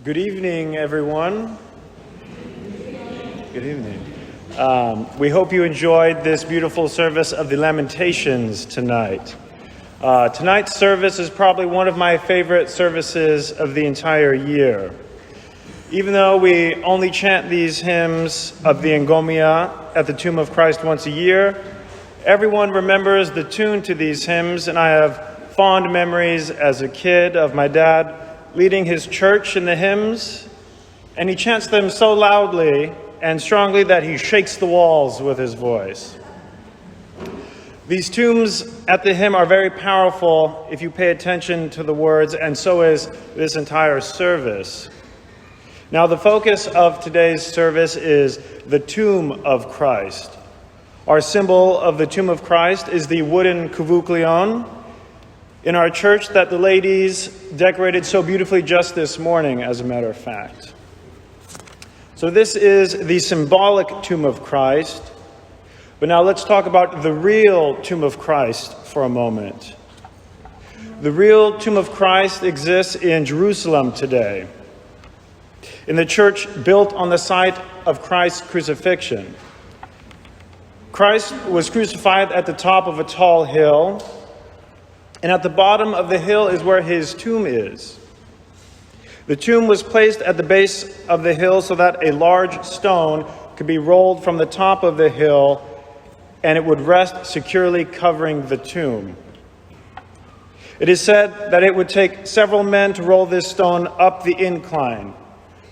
Good evening, everyone. Good evening. We hope you enjoyed this beautiful service of the Lamentations tonight. Tonight's service is probably one of my favorite services of the entire year. Even though we only chant these hymns of the Engomia at the tomb of Christ once a year, everyone remembers the tune to these hymns, and I have fond memories as a kid of my dad leading his church in the hymns, and he chants them so loudly and strongly that he shakes the walls with his voice. These tunes at the hymn are very powerful if you pay attention to the words, and so is this entire service. Now, the focus of today's service is the tomb of Christ. Our symbol of the tomb of Christ is the wooden kuvuklion in our church that the ladies decorated so beautifully just this morning, as a matter of fact. So this is the symbolic tomb of Christ. But now let's talk about the real tomb of Christ for a moment. The real tomb of Christ exists in Jerusalem today, in the church built on the site of Christ's crucifixion. Christ was crucified at the top of a tall hill, and at the bottom of the hill is where his tomb is. The tomb was placed at the base of the hill so that a large stone could be rolled from the top of the hill, and it would rest securely covering the tomb. It is said that it would take several men to roll this stone up the incline.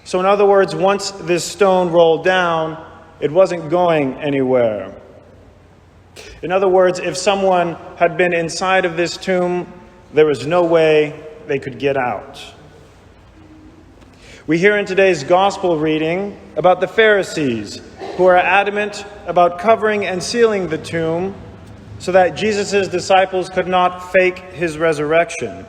So in other words, once this stone rolled down, it wasn't going anywhere. In other words, if someone had been inside of this tomb, there was no way they could get out. We hear in today's gospel reading about the Pharisees who are adamant about covering and sealing the tomb so that Jesus' disciples could not fake his resurrection.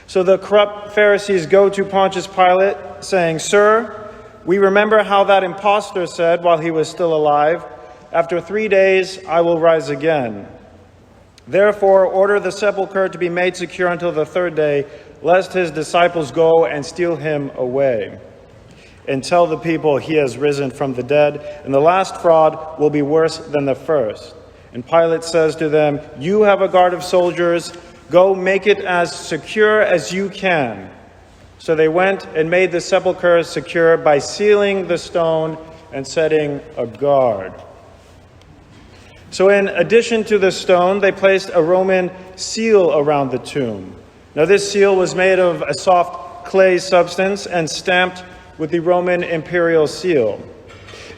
So the corrupt Pharisees go to Pontius Pilate saying, "Sir, we remember how that impostor said while he was still alive, 'After 3 days I will rise again.' Therefore, order the sepulchre to be made secure until the third day, lest his disciples go and steal him away. And tell the people he has risen from the dead, and the last fraud will be worse than the first." And Pilate says to them, "You have a guard of soldiers. Go make it as secure as you can." So they went and made the sepulchre secure by sealing the stone and setting a guard. So in addition to the stone, they placed a Roman seal around the tomb. Now this seal was made of a soft clay substance and stamped with the Roman imperial seal.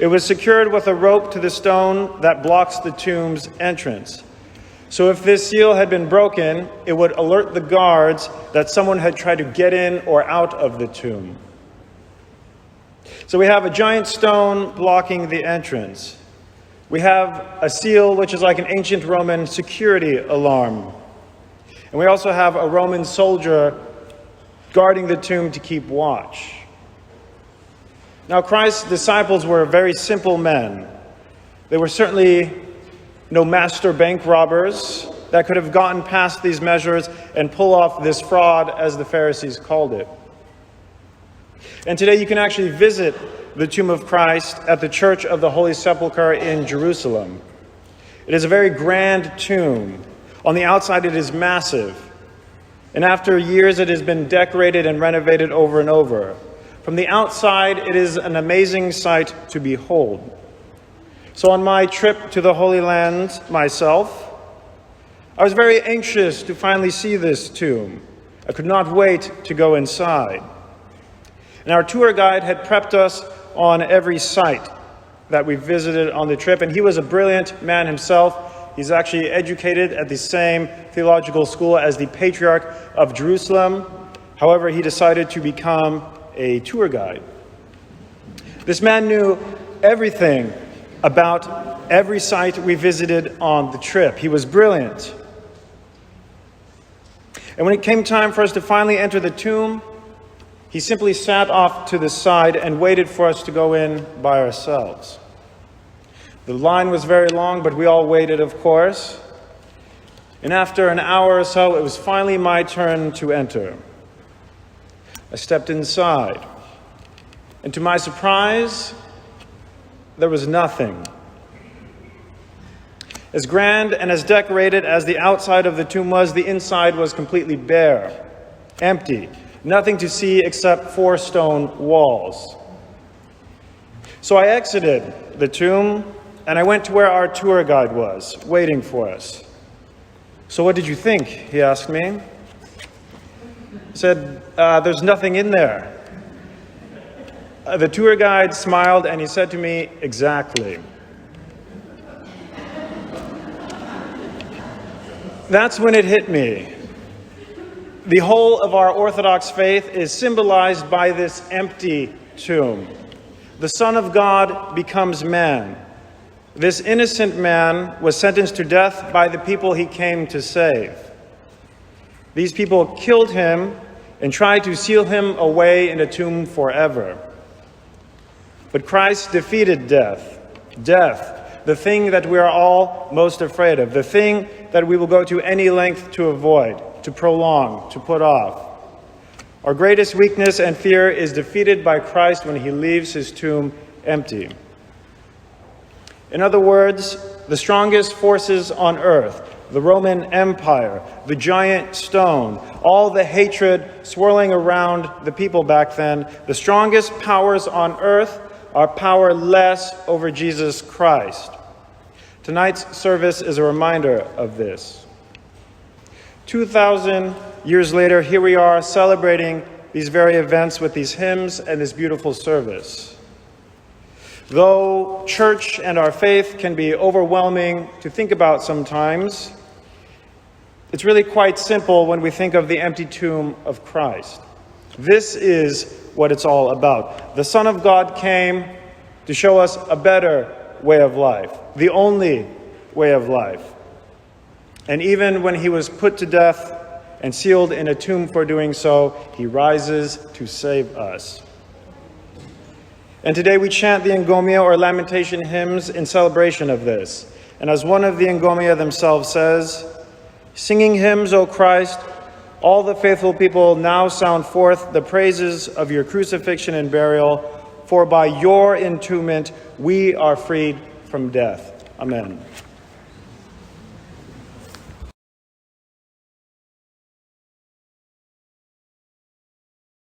It was secured with a rope to the stone that blocks the tomb's entrance. So if this seal had been broken, it would alert the guards that someone had tried to get in or out of the tomb. So we have a giant stone blocking the entrance. We have a seal, which is like an ancient Roman security alarm. And we also have a Roman soldier guarding the tomb to keep watch. Now, Christ's disciples were very simple men. They were certainly no master bank robbers that could have gotten past these measures and pull off this fraud, as the Pharisees called it. And today you can actually visit the tomb of Christ at the Church of the Holy Sepulchre in Jerusalem. It is a very grand tomb. On the outside it is massive. And after years it has been decorated and renovated over and over. From the outside it is an amazing sight to behold. So on my trip to the Holy Land myself, I was very anxious to finally see this tomb. I could not wait to go inside. And our tour guide had prepped us on every site that we visited on the trip, and he was a brilliant man himself. He's actually educated at the same theological school as the Patriarch of Jerusalem. However, he decided to become a tour guide. This man knew everything about every site we visited on the trip. He was brilliant. And when it came time for us to finally enter the tomb, he simply sat off to the side and waited for us to go in by ourselves. The line was very long, but we all waited, of course. And after an hour or so, it was finally my turn to enter. I stepped inside, and to my surprise, there was nothing. As grand and as decorated as the outside of the tomb was, the inside was completely bare, empty, nothing to see except 4 stone walls. So I exited the tomb, and I went to where our tour guide was, waiting for us. "So what did you think?" he asked me. I said, "There's nothing in there." The tour guide smiled, and he said to me, "Exactly." That's when it hit me. The whole of our Orthodox faith is symbolized by this empty tomb. The Son of God becomes man. This innocent man was sentenced to death by the people he came to save. These people killed him and tried to seal him away in a tomb forever. But Christ defeated death. Death, the thing that we are all most afraid of, the thing that we will go to any length to avoid, to prolong, to put off. Our greatest weakness and fear is defeated by Christ when he leaves his tomb empty. In other words, the strongest forces on earth, the Roman Empire, the giant stone, all the hatred swirling around the people back then, the strongest powers on earth are powerless over Jesus Christ. Tonight's service is a reminder of this. 2,000 years later, here we are celebrating these very events with these hymns and this beautiful service. Though church and our faith can be overwhelming to think about sometimes, it's really quite simple when we think of the empty tomb of Christ. This is what it's all about. The Son of God came to show us a better way of life, the only way of life. And even when he was put to death and sealed in a tomb for doing so, he rises to save us. And today we chant the Engomia or Lamentation hymns in celebration of this. And as one of the Engomia themselves says, "Singing hymns, O Christ, all the faithful people now sound forth the praises of your crucifixion and burial, for by your entombment we are freed from death." Amen.